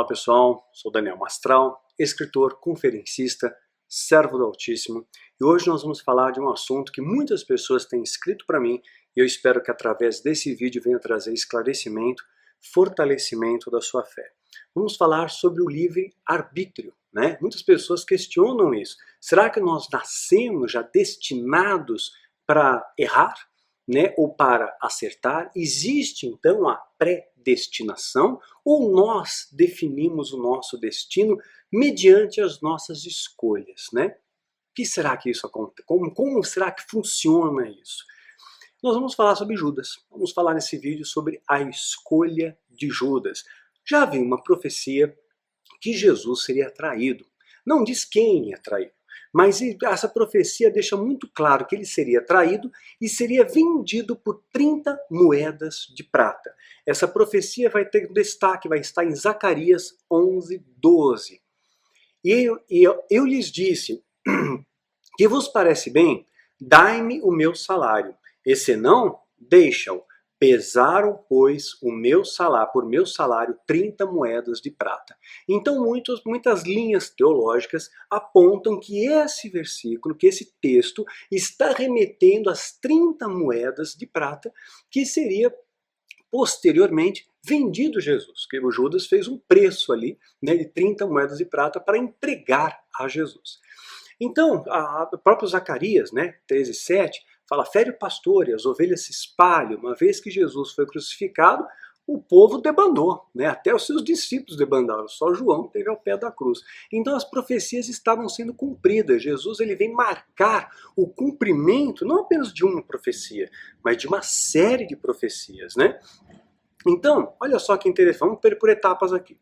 Olá pessoal, sou Daniel Mastral, escritor, conferencista, servo do Altíssimo, e hoje nós vamos falar de um assunto que muitas pessoas têm escrito para mim e eu espero que através desse vídeo venha trazer esclarecimento, fortalecimento da sua fé. Vamos falar sobre o livre-arbítrio, né? Muitas pessoas questionam isso. Será que nós nascemos já destinados para errar, né? Ou para acertar? Existe então a predestinação? Ou nós definimos o nosso destino mediante as nossas escolhas, né? O que será que isso acontece? Como será que funciona isso? Nós vamos falar sobre Judas. Vamos falar nesse vídeo sobre a escolha de Judas. Já havia uma profecia que Jesus seria traído. Não diz quem ia trair, mas essa profecia deixa muito claro que ele seria traído e seria vendido por 30 moedas de prata. Essa profecia vai ter destaque, vai estar em Zacarias 11:12. E eu lhes disse, que vos parece bem, dai-me o meu salário, e se não, deixa-o. Pesaram, pois, por meu salário 30 moedas de prata. Então muitas linhas teológicas apontam que esse versículo, que esse texto, está remetendo às 30 moedas de prata que seria posteriormente vendido Jesus, que o Judas fez um preço ali, né, de 30 moedas de prata para entregar a Jesus. Então, o próprio Zacarias, né, 13:7, fala, fere o pastor e as ovelhas se espalham. Uma vez que Jesus foi crucificado, o povo debandou, né? Até os seus discípulos debandaram, só João esteve ao pé da cruz. Então as profecias estavam sendo cumpridas. Jesus ele vem marcar o cumprimento não apenas de uma profecia, mas de uma série de profecias, né? Então, olha só que interessante, vamos por etapas aqui.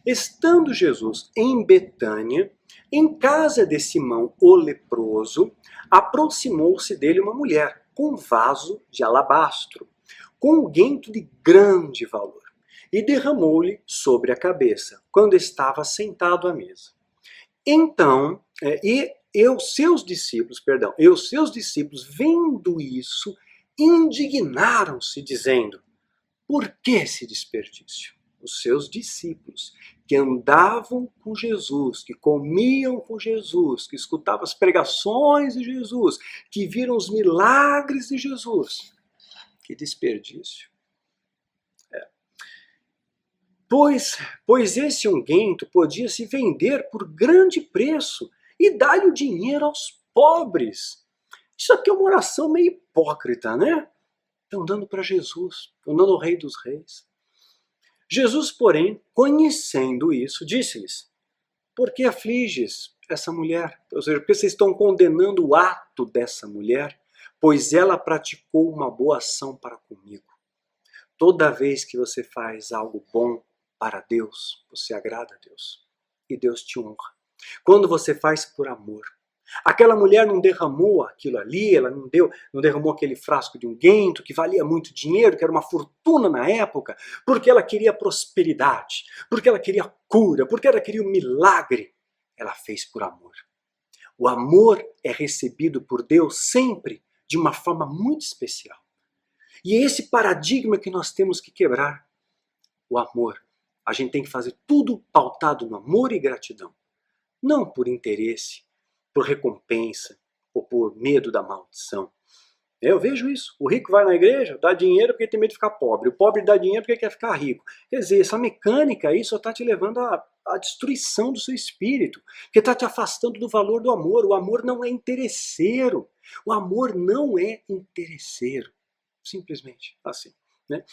Estando Jesus em Betânia, em casa de Simão o leproso, aproximou-se dele uma mulher com um vaso de alabastro, com um guento de grande valor, e derramou-lhe sobre a cabeça, quando estava sentado à mesa. Então, os seus discípulos, vendo isso, indignaram-se, dizendo, por que esse desperdício? Os seus discípulos, que andavam com Jesus, que comiam com Jesus, que escutavam as pregações de Jesus, que viram os milagres de Jesus. Que desperdício. Pois esse unguento podia se vender por grande preço e dar-lhe o dinheiro aos pobres. Isso aqui é uma oração meio hipócrita, né? Estão dando para Jesus, estão dando ao Rei dos Reis. Jesus, porém, conhecendo isso, disse-lhes, por que afliges essa mulher? Ou seja, por que vocês estão condenando o ato dessa mulher? Pois ela praticou uma boa ação para comigo. Toda vez que você faz algo bom para Deus, você agrada a Deus. E Deus te honra. Quando você faz por amor. Aquela mulher não derramou aquilo ali, ela não derramou aquele frasco de unguento que valia muito dinheiro, que era uma fortuna na época, porque ela queria prosperidade, porque ela queria cura, porque ela queria um milagre. Ela fez por amor. O amor é recebido por Deus sempre de uma forma muito especial. E é esse paradigma que nós temos que quebrar. O amor. A gente tem que fazer tudo pautado no amor e gratidão. Não por interesse, por recompensa ou por medo da maldição. Eu vejo isso. O rico vai na igreja, dá dinheiro porque tem medo de ficar pobre. O pobre dá dinheiro porque quer ficar rico. Quer dizer, essa mecânica aí só está te levando à destruição do seu espírito, que está te afastando do valor do amor. O amor não é interesseiro. O amor não é interesseiro. Simplesmente assim, né?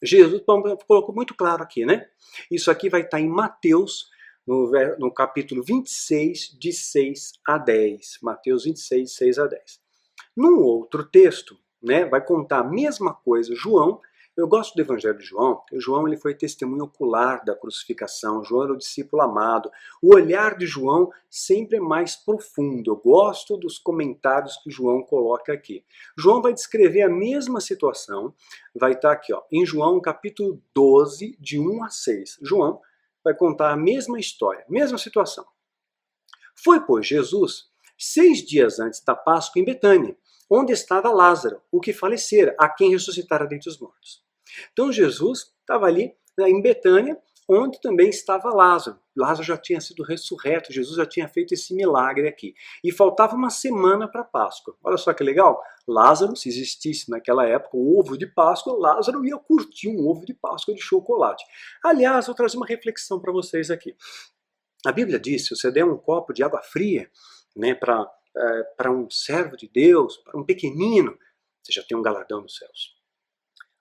Jesus colocou muito claro aqui, né? Isso aqui vai estar em Mateus, no capítulo 26, de 6 a 10. Mateus 26, 6 a 10. Num outro texto, né, vai contar a mesma coisa. João, eu gosto do Evangelho de João, porque João ele foi testemunho ocular da crucificação. João era o discípulo amado. O olhar de João sempre é mais profundo. Eu gosto dos comentários que João coloca aqui. João vai descrever a mesma situação. Vai estar aqui, ó, em João capítulo 12, de 1 a 6. João vai contar a mesma história, mesma situação. Foi, pois, Jesus 6 dias antes da Páscoa em Betânia, onde estava Lázaro, o que falecera, a quem ressuscitara dentre os mortos. Então Jesus estava ali em Betânia, onde também estava Lázaro. Lázaro já tinha sido ressurreto, Jesus já tinha feito esse milagre aqui. E faltava uma semana para a Páscoa. Olha só que legal. Lázaro, se existisse naquela época o ovo de Páscoa, Lázaro ia curtir um ovo de Páscoa de chocolate. Aliás, vou trazer uma reflexão para vocês aqui. A Bíblia diz, se você der um copo de água fria, né, para um servo de Deus, para um pequenino, você já tem um galardão nos céus.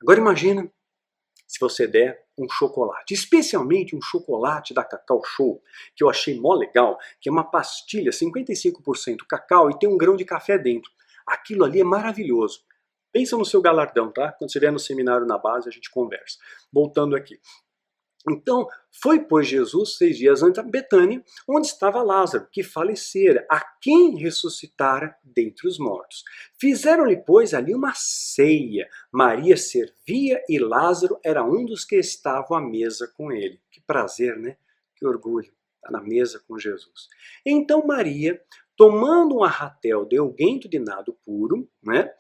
Agora imagina se você der um chocolate, especialmente um chocolate da Cacau Show, que eu achei mó legal, que é uma pastilha 55% cacau e tem um grão de café dentro. Aquilo ali é maravilhoso. Pensa no seu galardão, tá? Quando você vier no seminário na base, a gente conversa. Voltando aqui. Então, foi, pois, Jesus 6 dias antes a Betânia, onde estava Lázaro, que falecera, a quem ressuscitara dentre os mortos. Fizeram-lhe, pois, ali uma ceia. Maria servia e Lázaro era um dos que estavam à mesa com ele. Que prazer, né? Que orgulho, estar na mesa com Jesus. Então Maria, tomando um arratel de unguento de nado puro, né?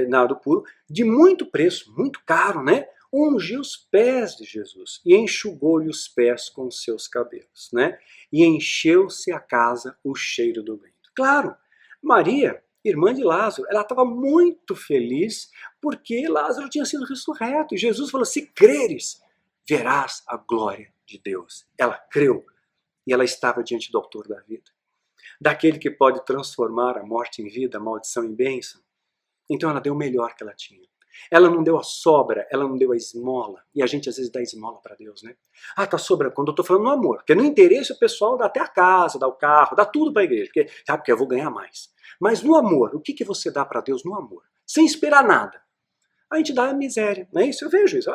Nado puro, de muito preço, muito caro, né? Ungiu os pés de Jesus e enxugou-lhe os pés com os seus cabelos, né? E encheu-se a casa o cheiro do vento. Claro, Maria, irmã de Lázaro, ela estava muito feliz porque Lázaro tinha sido ressurreto. E Jesus falou, se creres, verás a glória de Deus. Ela creu e ela estava diante do autor da vida. Daquele que pode transformar a morte em vida, a maldição em bênção. Então ela deu o melhor que ela tinha. Ela não deu a sobra, ela não deu a esmola. E a gente às vezes dá esmola para Deus, né? Ah, tá sobrando. Quando eu tô falando no amor. Porque no interesse o pessoal dá até a casa, dá o carro, dá tudo para a igreja. Porque eu vou ganhar mais. Mas no amor, o que você dá para Deus no amor? Sem esperar nada. A gente dá a miséria, não é isso? Eu vejo isso.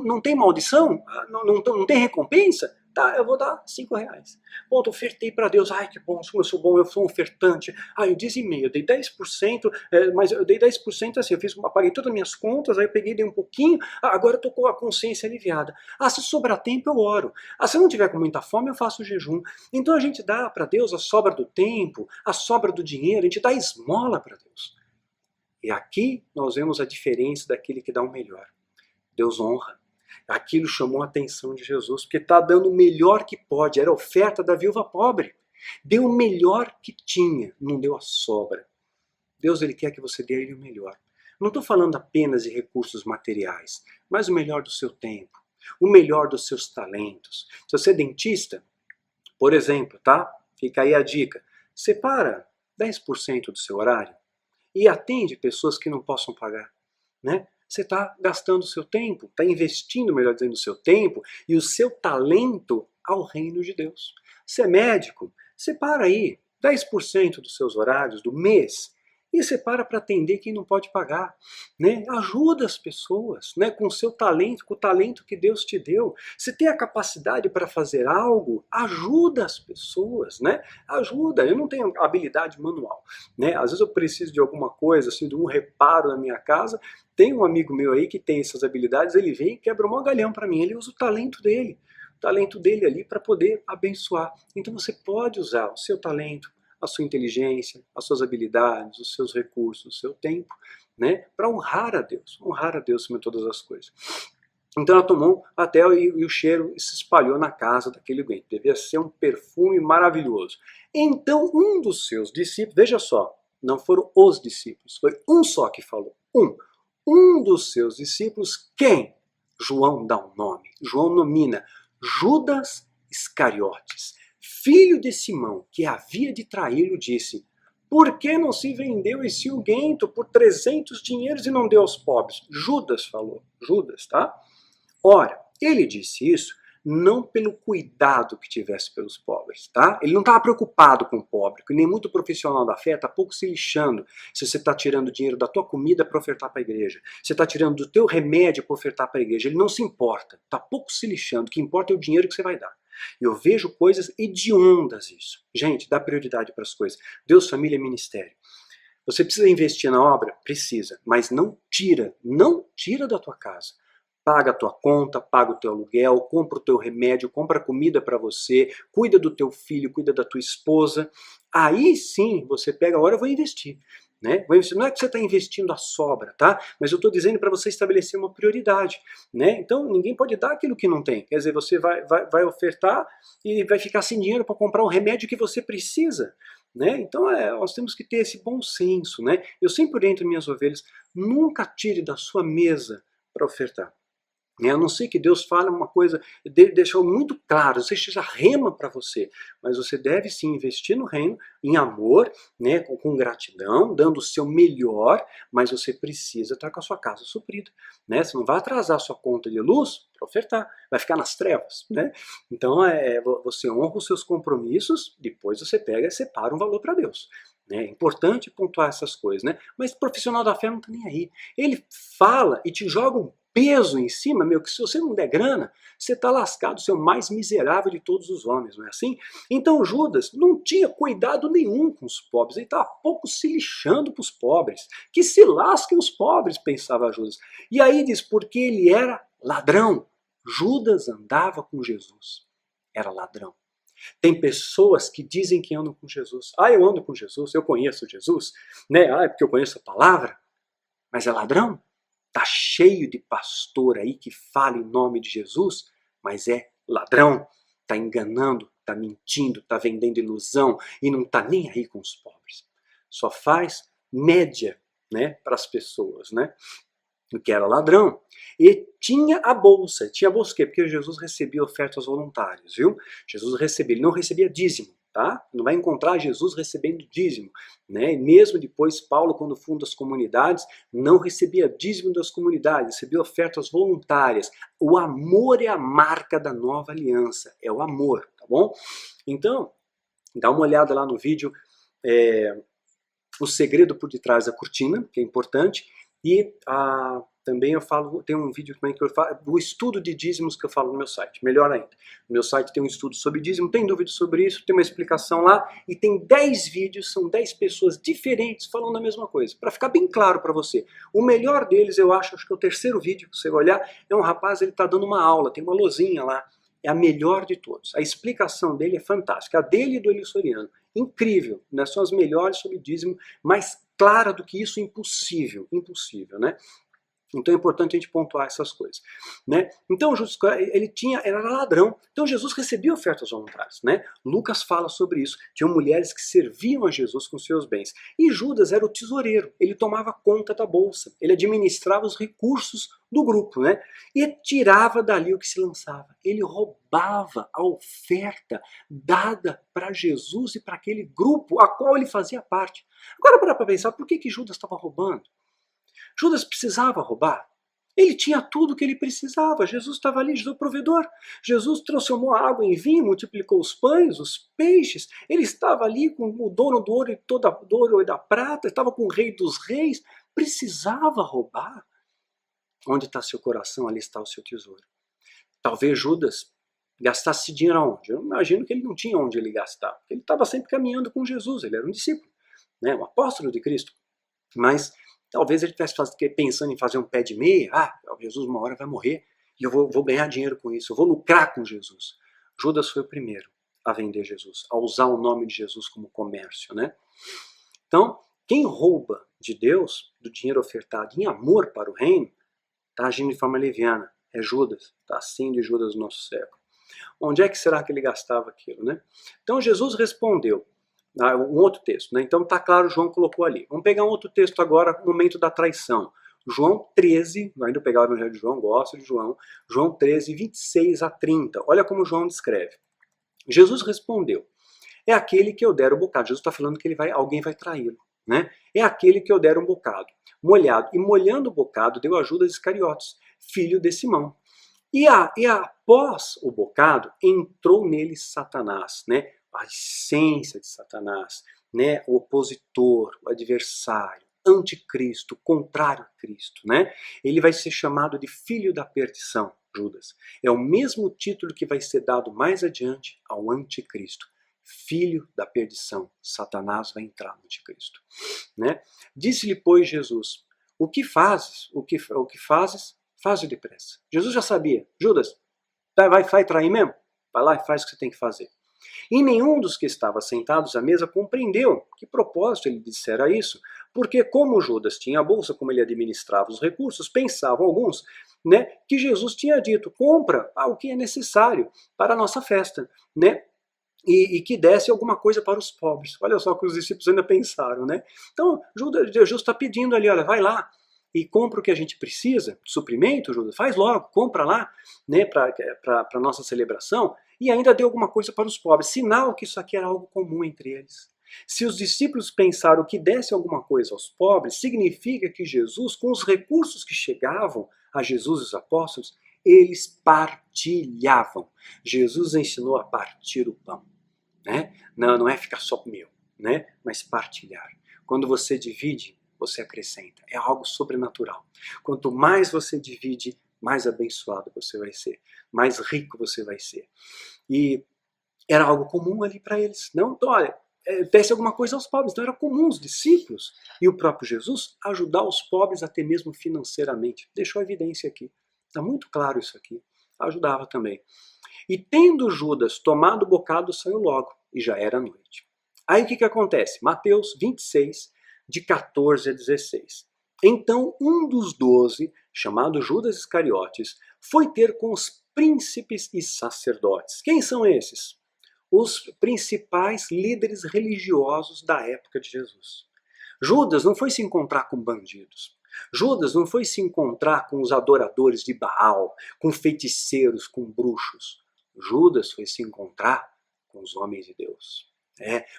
Não tem maldição? Não tem recompensa? Tá, eu vou dar R$5. Bom, eu ofertei para Deus. Ai, que bom, eu sou bom, eu sou um ofertante. Ah, eu dizimei, eu dei 10%, mas eu dei 10% assim, eu paguei todas as minhas contas, aí eu peguei, dei um pouquinho, agora eu tô com a consciência aliviada. Ah, se sobrar tempo, eu oro. Ah, se eu não tiver com muita fome, eu faço jejum. Então a gente dá para Deus a sobra do tempo, a sobra do dinheiro, a gente dá esmola para Deus. E aqui nós vemos a diferença daquele que dá o melhor. Deus honra. Aquilo chamou a atenção de Jesus, porque está dando o melhor que pode. Era a oferta da viúva pobre. Deu o melhor que tinha, não deu a sobra. Deus, Ele quer que você dê a Ele o melhor. Não estou falando apenas de recursos materiais, mas o melhor do seu tempo, o melhor dos seus talentos. Se você é dentista, por exemplo, tá? Fica aí a dica. Separa 10% do seu horário e atende pessoas que não possam pagar, né? Você está gastando o seu tempo, está investindo, melhor dizendo, o seu tempo e o seu talento ao reino de Deus. Você é médico, separa aí 10% dos seus horários do mês e separa para atender quem não pode pagar, né? Ajuda as pessoas, né? Com o seu talento, com o talento que Deus te deu. Você tem a capacidade para fazer algo, ajuda as pessoas, né? Ajuda. Eu não tenho habilidade manual, né? Às vezes eu preciso de alguma coisa, assim, de um reparo na minha casa. Tem um amigo meu aí que tem essas habilidades, ele vem e quebra um galhão para mim, ele usa o talento dele ali para poder abençoar. Então você pode usar o seu talento, a sua inteligência, as suas habilidades, os seus recursos, o seu tempo, né, para honrar a Deus acima de todas as coisas. Então ela tomou até e o cheiro se espalhou na casa daquele doente. Devia ser um perfume maravilhoso. Então um dos seus discípulos, veja só, não foram os discípulos, foi um só que falou, um dos seus discípulos, quem? João dá um nome, João nomina Judas Iscariotes, filho de Simão, que havia de traí-lo, disse, por que não se vendeu esse unguento por 300 dinheiros e não deu aos pobres? Judas falou, Judas, tá? Ora, ele disse isso não pelo cuidado que tivesse pelos pobres, tá? Ele não estava preocupado com o pobre, porque nem muito profissional da fé está pouco se lixando se você está tirando dinheiro da tua comida para ofertar para a igreja, você está tirando do teu remédio para ofertar para a igreja, ele não se importa, está pouco se lixando, o que importa é o dinheiro que você vai dar. E eu vejo coisas hediondas isso. Gente, dá prioridade para as coisas. Deus, família e ministério. Você precisa investir na obra? Precisa, mas não tira da tua casa. Paga a tua conta, paga o teu aluguel, compra o teu remédio, compra comida para você, cuida do teu filho, cuida da tua esposa. Aí sim você pega, agora eu vou investir. Né? Não é que você está investindo a sobra, tá? Mas eu estou dizendo para você estabelecer uma prioridade. Né? Então, ninguém pode dar aquilo que não tem. Quer dizer, você vai ofertar e vai ficar sem dinheiro para comprar um remédio que você precisa. Né? Então, nós temos que ter esse bom senso. Né? Eu sempre oriento minhas ovelhas, nunca tire da sua mesa para ofertar. A não ser que Deus fale uma coisa, deixou muito claro, não sei se já rema para você, mas você deve sim investir no reino, em amor, né, com gratidão, dando o seu melhor, mas você precisa estar com a sua casa suprida. Né? Você não vai atrasar a sua conta de luz para ofertar, vai ficar nas trevas. Né? Então você honra os seus compromissos, depois você pega e separa um valor para Deus. É importante pontuar essas coisas, né? Mas o profissional da fé não está nem aí. Ele fala e te joga um peso em cima, meu, que se você não der grana, você está lascado, você é o mais miserável de todos os homens, não é assim? Então Judas não tinha cuidado nenhum com os pobres, ele estava pouco se lixando para os pobres. Que se lasquem os pobres, pensava Judas. E aí diz, porque ele era ladrão. Judas andava com Jesus, era ladrão. Tem pessoas que dizem que andam com Jesus. Ah, eu ando com Jesus, eu conheço Jesus, né? Ah, é porque eu conheço a palavra. Mas é ladrão? Tá cheio de pastor aí que fala em nome de Jesus, mas é ladrão. Tá enganando, tá mentindo, tá vendendo ilusão e não tá nem aí com os pobres. Só faz média, né, para as pessoas, né? Que era ladrão, e tinha a bolsa. Tinha a bolsa o quê? Porque Jesus recebia ofertas voluntárias, viu? Jesus recebia, ele não recebia dízimo, tá? Não vai encontrar Jesus recebendo dízimo, né? E mesmo depois, Paulo, quando funda as comunidades, não recebia dízimo das comunidades, recebia ofertas voluntárias. O amor é a marca da nova aliança, é o amor, tá bom? Então, dá uma olhada lá no vídeo, o segredo por detrás da cortina, que é importante. E também eu falo, tem um vídeo também que eu falo, o estudo de dízimos que eu falo no meu site, melhor ainda. No meu site tem um estudo sobre dízimo, tem dúvida sobre isso, tem uma explicação lá, e tem 10 vídeos, são 10 pessoas diferentes falando a mesma coisa, para ficar bem claro para você. O melhor deles, eu acho que é o terceiro vídeo, que você vai olhar, é um rapaz, ele está dando uma aula, tem uma lousinha lá, é a melhor de todos. A explicação dele é fantástica, a dele e do Eli Soriano. Incrível, né? São as melhores sobre dízimo, mais clara do que isso, impossível, impossível, né? Então é importante a gente pontuar essas coisas, né? Então Jesus, era ladrão. Então Jesus recebia ofertas voluntárias, né? Lucas fala sobre isso. Tinham mulheres que serviam a Jesus com seus bens. E Judas era o tesoureiro. Ele tomava conta da bolsa. Ele administrava os recursos do grupo, né? E tirava dali o que se lançava. Ele roubava a oferta dada para Jesus e para aquele grupo a qual ele fazia parte. Agora para pensar, por que Judas estava roubando? Judas precisava roubar? Ele tinha tudo o que ele precisava. Jesus estava ali, Jesus é o provedor. Jesus transformou a água em vinho, multiplicou os pães, os peixes. Ele estava ali com o dono do ouro e da prata, estava com o rei dos reis. Precisava roubar? Onde está seu coração, ali está o seu tesouro. Talvez Judas gastasse dinheiro aonde? Eu imagino que ele não tinha onde ele gastar. Ele estava sempre caminhando com Jesus, ele era um discípulo, né? Um apóstolo de Cristo. Mas talvez ele estivesse pensando em fazer um pé de meia. Jesus uma hora vai morrer e eu vou ganhar dinheiro com isso, eu vou lucrar com Jesus. Judas foi o primeiro a vender Jesus, a usar o nome de Jesus como comércio, né? Então, quem rouba de Deus, do dinheiro ofertado em amor para o reino, está agindo de forma leviana. É Judas, está assim de Judas no nosso século. Onde é que será que ele gastava aquilo, né? Então Jesus respondeu. Um outro texto, né? Então tá claro, João colocou ali. Vamos pegar um outro texto agora, momento da traição. João 13, ainda pegar o Evangelho de João, gosto de João. João 13, 26 a 30. Olha como João descreve. Jesus respondeu: é aquele que eu der o bocado. Jesus está falando que alguém vai traí-lo, né? É aquele que eu der um bocado molhado. E molhando o bocado, deu a Judas Iscariotes, filho de Simão. E após o bocado, entrou nele Satanás, né? A essência de Satanás, né? O opositor, o adversário, anticristo, contrário a Cristo, né? Ele vai ser chamado de filho da perdição, Judas. É o mesmo título que vai ser dado mais adiante ao anticristo. Filho da perdição, Satanás vai entrar no anticristo, né? Disse-lhe, pois, Jesus: o que fazes? O que fazes? Faz-o depressa. Jesus já sabia. Judas, vai trair mesmo? Vai lá e faz o que você tem que fazer. E nenhum dos que estavam sentados à mesa compreendeu que propósito ele dissera isso, porque como Judas tinha a bolsa, como ele administrava os recursos, pensavam alguns, né, que Jesus tinha dito, compra o que é necessário para a nossa festa, né? E que desse alguma coisa para os pobres. Olha só o que os discípulos ainda pensaram, né? Então, Jesus está pedindo ali, olha, vai lá e compra o que a gente precisa, suprimento, Judas, faz logo, compra lá, né, para a nossa celebração, e ainda dê alguma coisa para os pobres. Sinal que isso aqui era algo comum entre eles. Se os discípulos pensaram que desse alguma coisa aos pobres, significa que Jesus, com os recursos que chegavam a Jesus e os apóstolos, eles partilhavam. Jesus ensinou a partir o pão. Né? Não é ficar só meu, né? Mas partilhar. Quando você divide, você acrescenta. É algo sobrenatural. Quanto mais você divide, mais abençoado você vai ser, mais rico você vai ser. E era algo comum ali para eles. Não, então, olha, desse alguma coisa aos pobres. Então era comum os discípulos e o próprio Jesus ajudar os pobres até mesmo financeiramente. Deixou a evidência aqui. Está muito claro isso aqui. Ajudava também. E tendo Judas tomado o bocado, saiu logo, e já era noite. Aí o que acontece? Mateus 26, de 14 a 16. Então um dos 12, chamado Judas Iscariotes, foi ter com os príncipes e sacerdotes. Quem são esses? Os principais líderes religiosos da época de Jesus. Judas não foi se encontrar com bandidos. Judas não foi se encontrar com os adoradores de Baal, com feiticeiros, com bruxos. Judas foi se encontrar com os homens de Deus,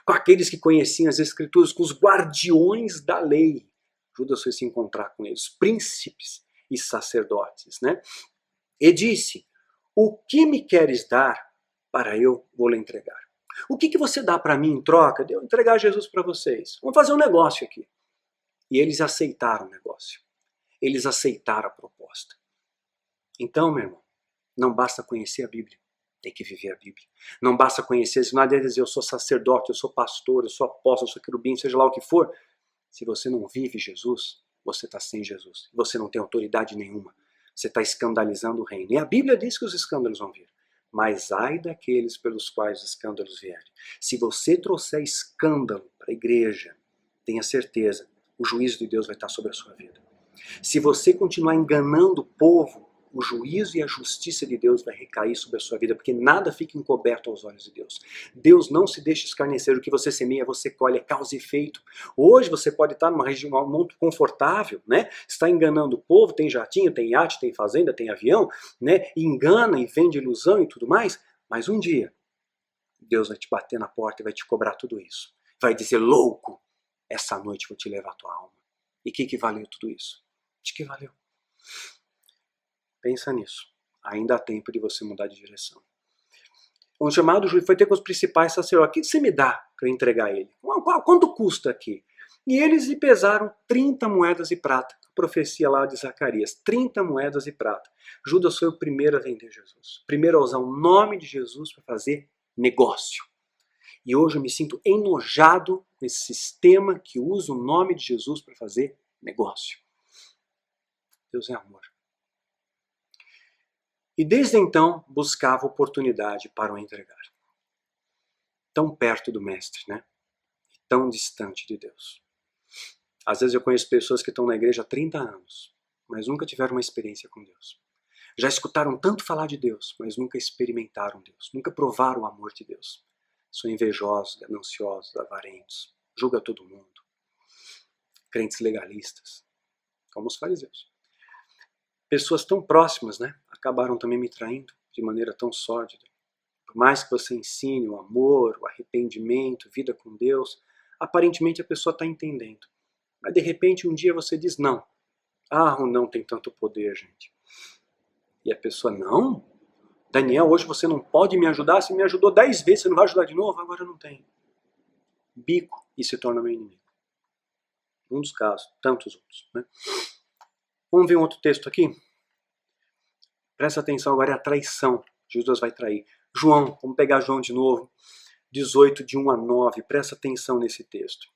com aqueles que conheciam as Escrituras, com os guardiões da lei. Judas foi se encontrar com eles, príncipes e sacerdotes. Né? E disse, o que me queres dar para eu vou lhe entregar? O que você dá para mim em troca de eu entregar Jesus para vocês? Vamos fazer um negócio aqui. E eles aceitaram o negócio. Eles aceitaram a proposta. Então, meu irmão, não basta conhecer a Bíblia. Tem que viver a Bíblia. Não basta conhecer, não adianta dizer eu sou sacerdote, eu sou pastor, eu sou apóstolo, eu sou querubim, seja lá o que for. Se você não vive Jesus, você está sem Jesus. Você não tem autoridade nenhuma. Você está escandalizando o reino. E a Bíblia diz que os escândalos vão vir. Mas ai daqueles pelos quais os escândalos vierem. Se você trouxer escândalo para a igreja, tenha certeza, o juízo de Deus vai estar sobre a sua vida. Se você continuar enganando o povo, o juízo e a justiça de Deus vai recair sobre a sua vida, porque nada fica encoberto aos olhos de Deus. Deus não se deixa escarnecer, o que você semeia, você colhe, é causa e efeito. Hoje você pode estar numa região muito confortável, né? Está enganando o povo, tem jatinho, tem iate, tem fazenda, tem avião, né? Engana e vende ilusão e tudo mais, mas um dia Deus vai te bater na porta e vai te cobrar tudo isso. Vai dizer, louco, essa noite vou te levar a tua alma. E o que valeu tudo isso? De que valeu? Pensa nisso. Ainda há tempo de você mudar de direção. Um chamado juiz foi ter com os principais sacerdotes. O que você me dá para eu entregar ele? Quanto custa aqui? E eles lhe pesaram 30 moedas de prata. A profecia lá de Zacarias. 30 moedas de prata. Judas foi o primeiro a vender Jesus. Primeiro a usar o nome de Jesus para fazer negócio. E hoje eu me sinto enojado com esse sistema que usa o nome de Jesus para fazer negócio. Deus é amor. E desde então buscava oportunidade para o entregar. Tão perto do Mestre, né? E tão distante de Deus. Às vezes eu conheço pessoas que estão na igreja há 30 anos, mas nunca tiveram uma experiência com Deus. Já escutaram tanto falar de Deus, mas nunca experimentaram Deus, nunca provaram o amor de Deus. São invejosos, gananciosos, avarentos, julgam todo mundo. Crentes legalistas, como os fariseus. Pessoas tão próximas, né? Acabaram também me traindo de maneira tão sórdida. Por mais que você ensine o amor, o arrependimento, vida com Deus, aparentemente a pessoa está entendendo. Mas de repente um dia você diz não. Ah, o não tem tanto poder, gente. E a pessoa, não? Daniel, hoje você não pode me ajudar? Você me ajudou 10 vezes, você não vai ajudar de novo? Agora não tem. Bico e se torna meu inimigo. Um dos casos, tantos outros, né? Vamos ver um outro texto aqui? Presta atenção, agora é a traição. Judas vai trair. João, vamos pegar João de novo. 18, de 1 a 9. Presta atenção nesse texto.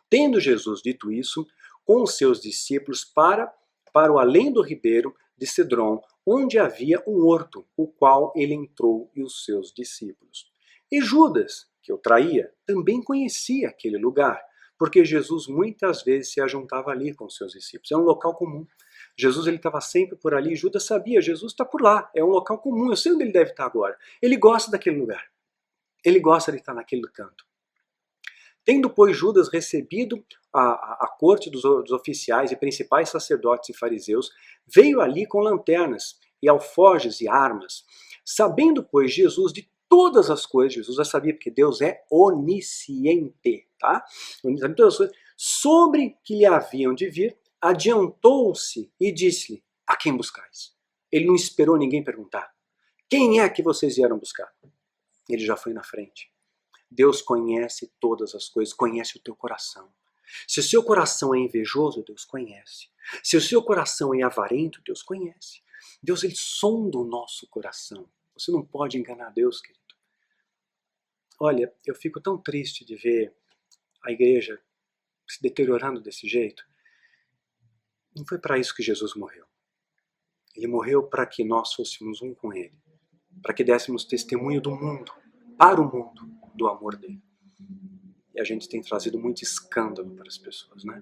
Tendo Jesus dito isso, com os seus discípulos, para o além do ribeiro de Cedron, onde havia um horto, o qual ele entrou e os seus discípulos. E Judas, que o traía, também conhecia aquele lugar, porque Jesus muitas vezes se ajuntava ali com os seus discípulos. É um local comum. Jesus estava sempre por ali, Judas sabia, Jesus está por lá, é um local comum, eu sei onde ele deve estar agora. Ele gosta daquele lugar, ele gosta de estar naquele canto. Tendo, pois, Judas recebido a corte dos oficiais e principais sacerdotes e fariseus, veio ali com lanternas e alforjes e armas. Sabendo, pois, Jesus de todas as coisas, Jesus já sabia, porque Deus é onisciente, tá? Sabe todas as coisas, sobre que lhe haviam de vir, adiantou-se e disse-lhe, a quem buscais? Ele não esperou ninguém perguntar. Quem é que vocês vieram buscar? Ele já foi na frente. Deus conhece todas as coisas, conhece o teu coração. Se o seu coração é invejoso, Deus conhece. Se o seu coração é avarento, Deus conhece. Deus, ele sonda o nosso coração. Você não pode enganar Deus, querido. Olha, eu fico tão triste de ver a igreja se deteriorando desse jeito. Não foi para isso que Jesus morreu. Ele morreu para que nós fôssemos um com ele. Para que dessemos testemunho do mundo, para o mundo, do amor dele. E a gente tem trazido muito escândalo para as pessoas, né?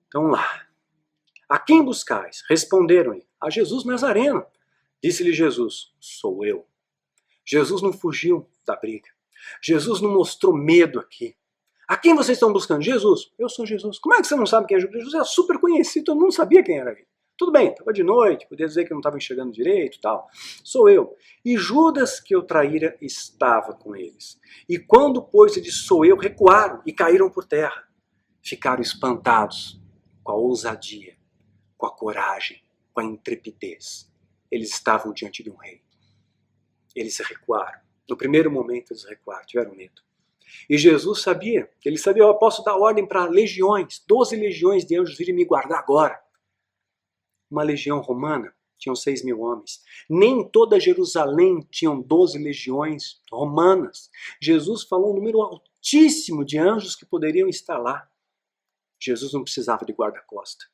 Então lá. A quem buscais? Responderam-lhe, a Jesus Nazareno. Disse-lhe Jesus, sou eu. Jesus não fugiu da briga. Jesus não mostrou medo aqui. A quem vocês estão buscando? Jesus. Eu sou Jesus. Como é que você não sabe quem é Jesus? Jesus é super conhecido, todo mundo sabia quem era ele. Tudo bem, estava de noite, podia dizer que não estava enxergando direito e tal. Sou eu. E Judas, que o traíra, estava com eles. E quando, pois, ele disse, sou eu, recuaram e caíram por terra. Ficaram espantados com a ousadia, com a coragem, com a intrepidez. Eles estavam diante de um rei. Eles se recuaram. No primeiro momento eles recuaram, tiveram medo. E Jesus sabia, ele sabia, eu posso dar ordem para legiões, 12 legiões de anjos virem me guardar agora. Uma legião romana tinham 6.000 homens. Nem toda Jerusalém tinham 12 legiões romanas. Jesus falou um número altíssimo de anjos que poderiam estar lá. Jesus não precisava de guarda-costa.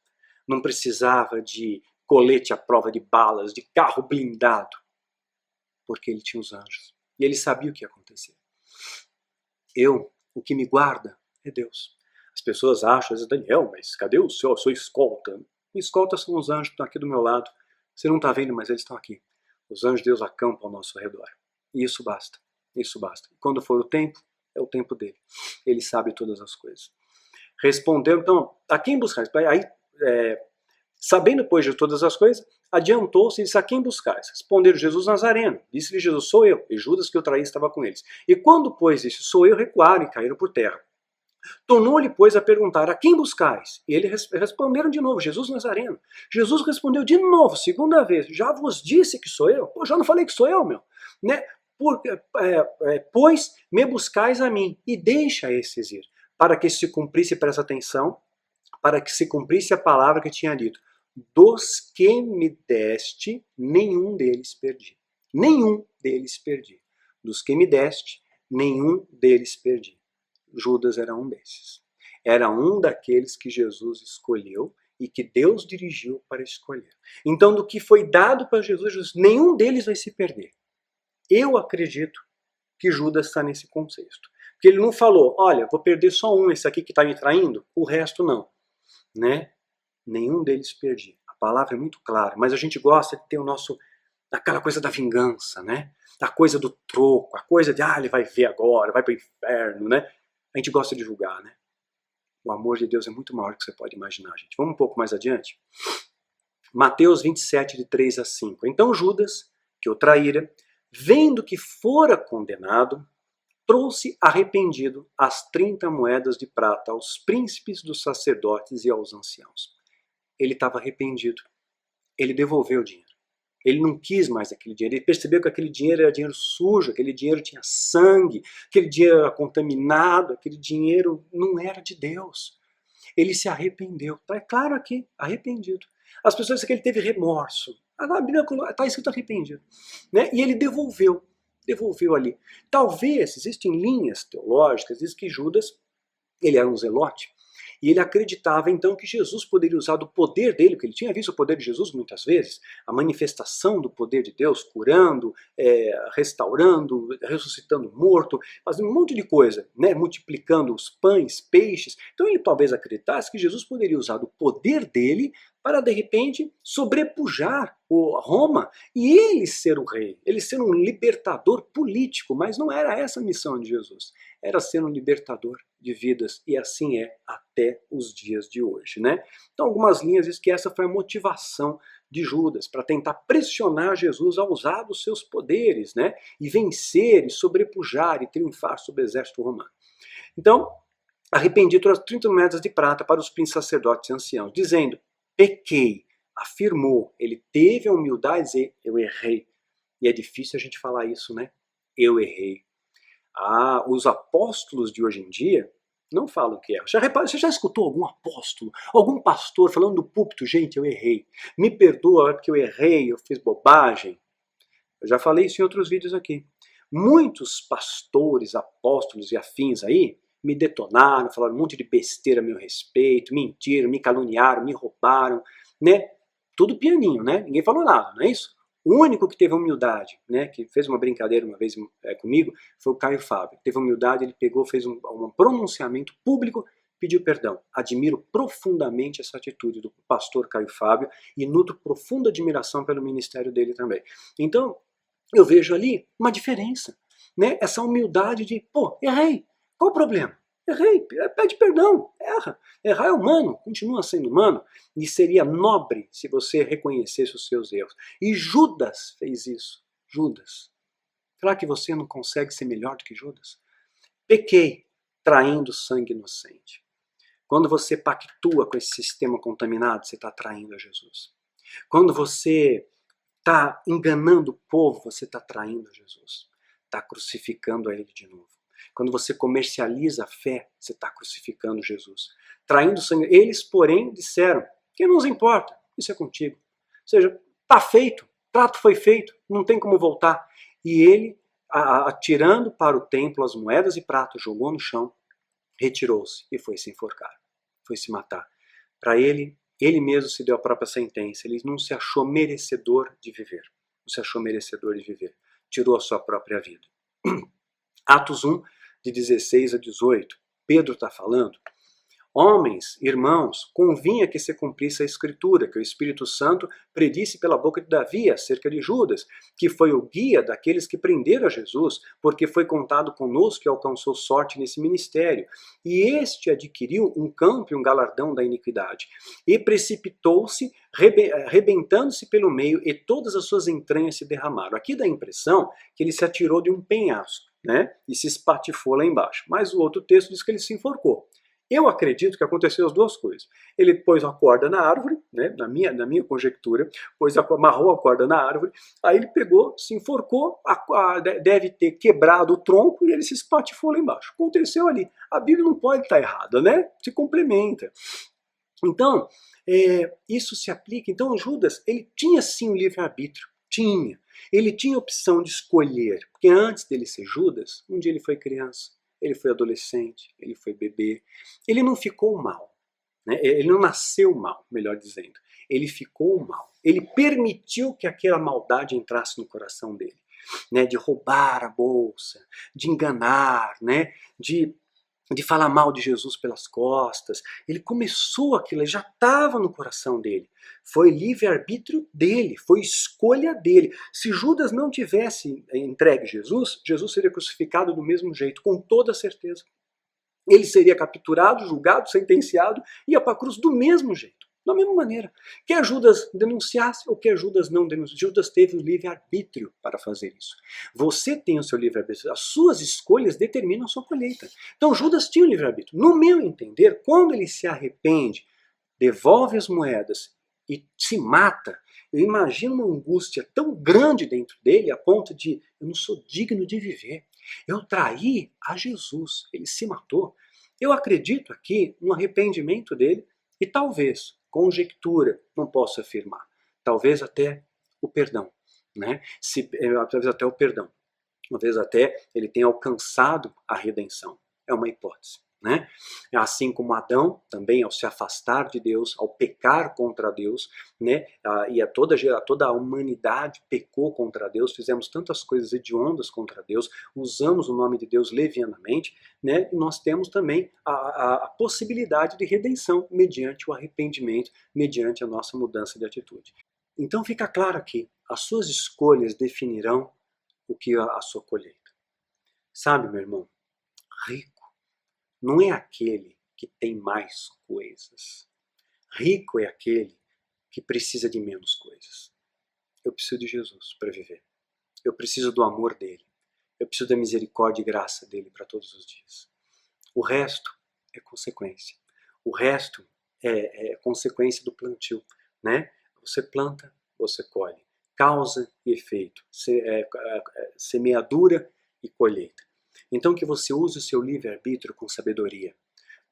Não precisava de colete à prova de balas, de carro blindado. Porque ele tinha os anjos. E ele sabia o que ia acontecer. O que me guarda é Deus. As pessoas acham, às vezes, Daniel, mas cadê a sua escolta? Escoltas são os anjos que estão aqui do meu lado. Você não está vendo, mas eles estão aqui. Os anjos de Deus acampam ao nosso redor. E isso basta. Isso basta. Quando for o tempo, é o tempo dele. Ele sabe todas as coisas. Respondeu, então, a quem buscais? Aí, sabendo, pois, de todas as coisas, adiantou-se e disse, a quem buscais? Responderam, Jesus Nazareno. Disse-lhe Jesus, sou eu. E Judas, que o traía, estava com eles. E quando, pois, disse, sou eu, recuaram e caíram por terra. Tornou-lhe, pois, a perguntar, a quem buscais? E eles responderam de novo, Jesus Nazareno. Jesus respondeu de novo, segunda vez, já vos disse que sou eu? Pô, já não falei que sou eu, meu? Né? Pois me buscais a mim, e deixa esses ir, para que se cumprisse, presta atenção, para que se cumprisse a palavra que tinha dito. Dos que me deste, nenhum deles perdi. Nenhum deles perdi. Dos que me deste, nenhum deles perdi. Judas era um desses. Era um daqueles que Jesus escolheu e que Deus dirigiu para escolher. Então, do que foi dado para Jesus, nenhum deles vai se perder. Eu acredito que Judas está nesse contexto. Porque ele não falou, olha, vou perder só um, esse aqui que está me traindo, o resto não. Né? Nenhum deles perdi. A palavra é muito clara, mas a gente gosta de ter aquela coisa da vingança, né? A coisa do troco, a coisa de, ele vai ver agora, vai para o inferno, né? A gente gosta de julgar, né? O amor de Deus é muito maior do que você pode imaginar, gente. Vamos um pouco mais adiante? Mateus 27, de 3 a 5. Então Judas, que o traíra, vendo que fora condenado, trouxe arrependido as 30 moedas de prata aos príncipes dos sacerdotes e aos anciãos. Ele estava arrependido. Ele devolveu o dinheiro. Ele não quis mais aquele dinheiro. Ele percebeu que aquele dinheiro era dinheiro sujo, aquele dinheiro tinha sangue, aquele dinheiro era contaminado, aquele dinheiro não era de Deus. Ele se arrependeu. Está claro aqui, arrependido. As pessoas dizem que ele teve remorso. Na Bíblia está escrito arrependido. Né? E ele devolveu ali. Talvez, existem linhas teológicas, diz que Judas, ele era um zelote, E ele acreditava então que Jesus poderia usar do poder dele, porque ele tinha visto o poder de Jesus muitas vezes, a manifestação do poder de Deus, curando, restaurando, ressuscitando morto, fazendo um monte de coisa, né? Multiplicando os pães, peixes. Então ele talvez acreditasse que Jesus poderia usar do poder dele para de repente sobrepujar Roma e ele ser o rei, ele ser um libertador político, mas não era essa a missão de Jesus, era ser um libertador de vidas, e assim é até os dias de hoje, né? Então algumas linhas dizem que essa foi a motivação de Judas, para tentar pressionar Jesus a usar dos seus poderes, né? E vencer, e sobrepujar, e triunfar sobre o exército romano. Então, arrependido, trouxe 30 moedas de prata para os príncipes sacerdotes e anciãos, dizendo, pequei, afirmou, ele teve a humildade de dizer, eu errei. E é difícil a gente falar isso, né? Eu errei. Os apóstolos de hoje em dia não falam que erram. Você já escutou algum apóstolo, algum pastor falando do púlpito, gente, eu errei, me perdoa porque eu errei, eu fiz bobagem? Eu já falei isso em outros vídeos aqui. Muitos pastores, apóstolos e afins aí me detonaram, falaram um monte de besteira a meu respeito, mentiram, me caluniaram, me roubaram, né? Tudo pianinho, né? Ninguém falou nada, não é isso? O único que teve humildade, né, que fez uma brincadeira uma vez comigo, foi o Caio Fábio. Teve humildade, ele pegou, fez um pronunciamento público, pediu perdão. Admiro profundamente essa atitude do pastor Caio Fábio e nutro profunda admiração pelo ministério dele também. Então, eu vejo ali uma diferença, né? Essa humildade de, pô, errei, qual o problema? Errei, pede perdão, erra. Errar é humano, continua sendo humano, e seria nobre se você reconhecesse os seus erros. E Judas fez isso, Judas. Será que você não consegue ser melhor do que Judas? Pequei, traindo sangue inocente. Quando você pactua com esse sistema contaminado, você está traindo a Jesus. Quando você está enganando o povo, você está traindo a Jesus. Está crucificando a ele de novo. Quando você comercializa a fé, você está crucificando Jesus. Traindo o sangue. Eles, porém, disseram, que não nos importa, isso é contigo. Ou seja, está feito, trato foi feito, não tem como voltar. E ele, atirando para o templo as moedas de prata, jogou no chão, retirou-se e foi se enforcar, foi se matar. Para ele, ele mesmo se deu a própria sentença, ele não se achou merecedor de viver, não se achou merecedor de viver, tirou a sua própria vida. Atos 1, de 16 a 18, Pedro está falando, homens, irmãos, convinha que se cumprisse a escritura, que o Espírito Santo predisse pela boca de Davi acerca de Judas, que foi o guia daqueles que prenderam a Jesus, porque foi contado conosco e alcançou sorte nesse ministério. E este adquiriu um campo e um galardão da iniquidade. E precipitou-se, rebentando-se pelo meio, e todas as suas entranhas se derramaram. Aqui dá a impressão que ele se atirou de um penhasco, né? E se espatifou lá embaixo. Mas o outro texto diz que ele se enforcou. Eu acredito que aconteceu as duas coisas. Ele pôs a corda na árvore, né, na minha conjectura, amarrou a corda na árvore, aí ele pegou, se enforcou, deve ter quebrado o tronco e ele se espatifou lá embaixo. Aconteceu ali. A Bíblia não pode estar errada, né? Se complementa. Então, isso se aplica. Então, Judas, ele tinha sim o livre-arbítrio. Tinha. Ele tinha a opção de escolher. Porque antes dele ser Judas, um dia ele foi criança. Ele foi adolescente, ele foi bebê. Ele não ficou mal, né? Ele não nasceu mal, melhor dizendo. Ele ficou mal. Ele permitiu que aquela maldade entrasse no coração dele, né? De roubar a bolsa, de enganar, né? De falar mal de Jesus pelas costas. Ele começou aquilo, já estava no coração dele. Foi livre-arbítrio dele, foi escolha dele. Se Judas não tivesse entregue Jesus, Jesus seria crucificado do mesmo jeito, com toda certeza. Ele seria capturado, julgado, sentenciado, ia para a cruz do mesmo jeito. Da mesma maneira. Quer Judas denunciasse ou quer Judas não denunciasse, Judas teve o livre-arbítrio para fazer isso. Você tem o seu livre-arbítrio. As suas escolhas determinam a sua colheita. Então Judas tinha o livre-arbítrio. No meu entender, quando ele se arrepende, devolve as moedas e se mata, eu imagino uma angústia tão grande dentro dele a ponto de, eu não sou digno de viver. Eu traí a Jesus. Ele se matou. Eu acredito aqui no arrependimento dele e talvez, conjectura, não posso afirmar, talvez até o perdão, né? Talvez até o perdão, talvez até ele tenha alcançado a redenção. É uma hipótese. né? Assim como Adão, também ao se afastar de Deus, ao pecar contra Deus, né? E toda a humanidade pecou contra Deus, fizemos tantas coisas hediondas contra Deus, usamos o nome de Deus levianamente, né? E nós temos também a possibilidade de redenção mediante o arrependimento, mediante a nossa mudança de atitude. Então fica claro aqui, as suas escolhas definirão o que é a sua colheita. Sabe, meu irmão, rico não é aquele que tem mais coisas. Rico é aquele que precisa de menos coisas. Eu preciso de Jesus para viver. Eu preciso do amor dele. Eu preciso da misericórdia e graça dele para todos os dias. O resto é consequência. O resto é consequência do plantio, né? Você planta, você colhe. Causa e efeito. Semeadura e colheita. Então que você use o seu livre-arbítrio com sabedoria.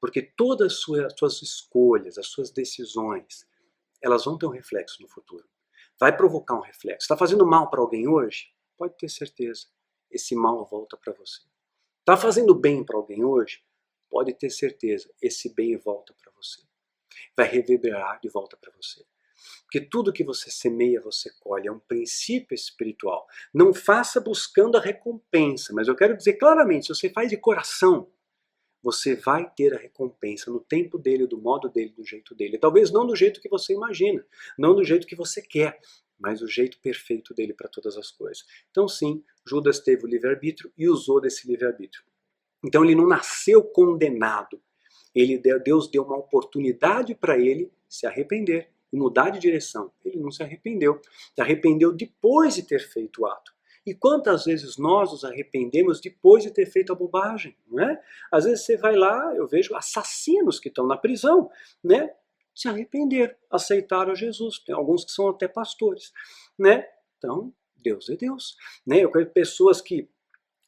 Porque todas as suas escolhas, as suas decisões, elas vão ter um reflexo no futuro. Vai provocar um reflexo. Está fazendo mal para alguém hoje? Pode ter certeza. Esse mal volta para você. Está fazendo bem para alguém hoje? Pode ter certeza. Esse bem volta para você. Vai reverberar de volta para você. Porque tudo que você semeia, você colhe. É um princípio espiritual. Não faça buscando a recompensa. Mas eu quero dizer claramente, se você faz de coração, você vai ter a recompensa no tempo dele, do modo dele, do jeito dele. Talvez não do jeito que você imagina, não do jeito que você quer, mas do jeito perfeito dele para todas as coisas. Então sim, Judas teve o livre-arbítrio e usou desse livre-arbítrio. Então ele não nasceu condenado. Deus deu uma oportunidade para ele se arrepender e mudar de direção. Ele não se arrependeu. Se arrependeu depois de ter feito o ato. E quantas vezes nós nos arrependemos depois de ter feito a bobagem, não é? Às vezes você vai lá, eu vejo assassinos que estão na prisão, né? Se arrependeram, aceitaram Jesus. Tem alguns que são até pastores, né? Então, Deus é Deus, né? Eu conheço pessoas que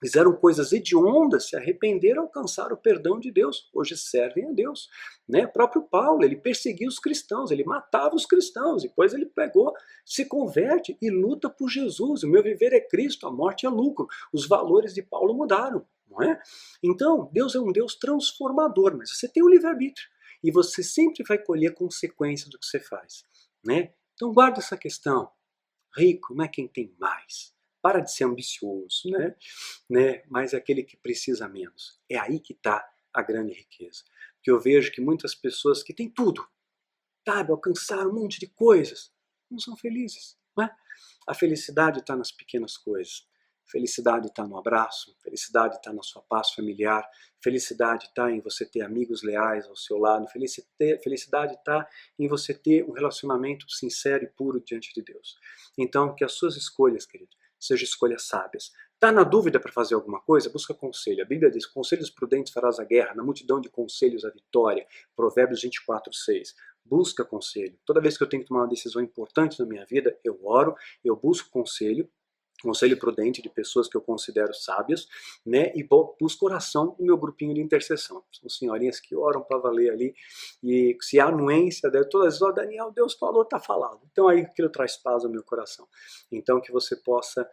fizeram coisas hediondas, se arrependeram, alcançaram o perdão de Deus. Hoje servem a Deus. Né? O próprio Paulo, ele perseguia os cristãos, ele matava os cristãos. Depois ele pegou, se converte e luta por Jesus. O meu viver é Cristo, a morte é lucro. Os valores de Paulo mudaram. Não é? Então, Deus é um Deus transformador, mas você tem o livre-arbítrio. E você sempre vai colher consequências do que você faz. Né? Então guarda essa questão. Rico não é quem tem mais. Para de ser ambicioso, né? Mas é aquele que precisa menos. É aí que está a grande riqueza. Porque eu vejo que muitas pessoas que têm tudo, sabe, alcançaram um monte de coisas, não são felizes. Não é? A felicidade está nas pequenas coisas. Felicidade está no abraço, felicidade está na sua paz familiar, felicidade está em você ter amigos leais ao seu lado, felicidade está em você ter um relacionamento sincero e puro diante de Deus. Então, que as suas escolhas, querido, sejam escolhas sábias. Está na dúvida para fazer alguma coisa? Busca conselho. A Bíblia diz, conselhos prudentes farás a guerra, na multidão de conselhos a vitória. Provérbios 24:6. Busca conselho. Toda vez que eu tenho que tomar uma decisão importante na minha vida, eu oro, eu busco conselho prudente de pessoas que eu considero sábias, né? E busco oração no meu grupinho de intercessão. São senhorinhas que oram para valer ali, e se há anuência, todas as horas, Daniel, Deus falou, está falado. Então aí aquilo traz paz ao meu coração. Então que você possa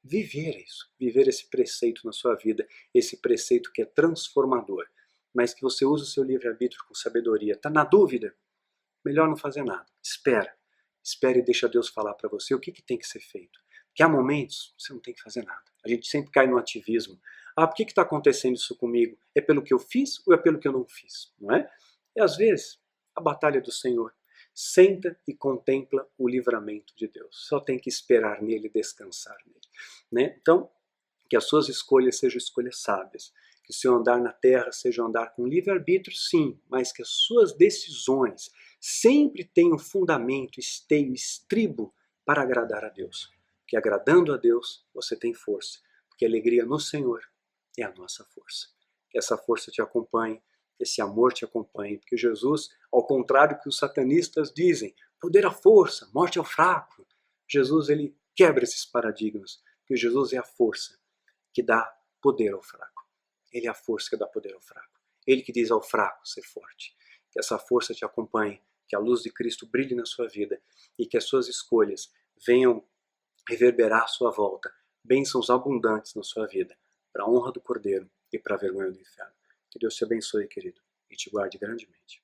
viver isso, viver esse preceito na sua vida, esse preceito que é transformador, mas que você use o seu livre-arbítrio com sabedoria. Está na dúvida? Melhor não fazer nada. Espere e deixa Deus falar para você o que tem que ser feito. Porque há momentos que você não tem que fazer nada. A gente sempre cai no ativismo. Ah, por que está acontecendo isso comigo? É pelo que eu fiz ou é pelo que eu não fiz? Não é? E às vezes, a batalha é do Senhor. Senta e contempla o livramento de Deus. Só tem que esperar nele e descansar nele. Né? Então, que as suas escolhas sejam escolhas sábias. Que o seu andar na terra seja um andar com livre-arbítrio, sim, mas que as suas decisões sempre tenham fundamento, esteio, estribo para agradar a Deus. Que agradando a Deus, você tem força. Porque a alegria no Senhor é a nossa força. Que essa força te acompanhe, que esse amor te acompanhe. Porque Jesus, ao contrário do que os satanistas dizem, poder à força, morte ao fraco. Jesus, ele quebra esses paradigmas. Porque Jesus é a força que dá poder ao fraco. Ele é a força que dá poder ao fraco. Ele que diz ao fraco ser forte. Que essa força te acompanhe, que a luz de Cristo brilhe na sua vida e que as suas escolhas venham reverberar à sua volta bênçãos abundantes na sua vida, para a honra do Cordeiro e para a vergonha do inferno. Que Deus te abençoe, querido, e te guarde grandemente.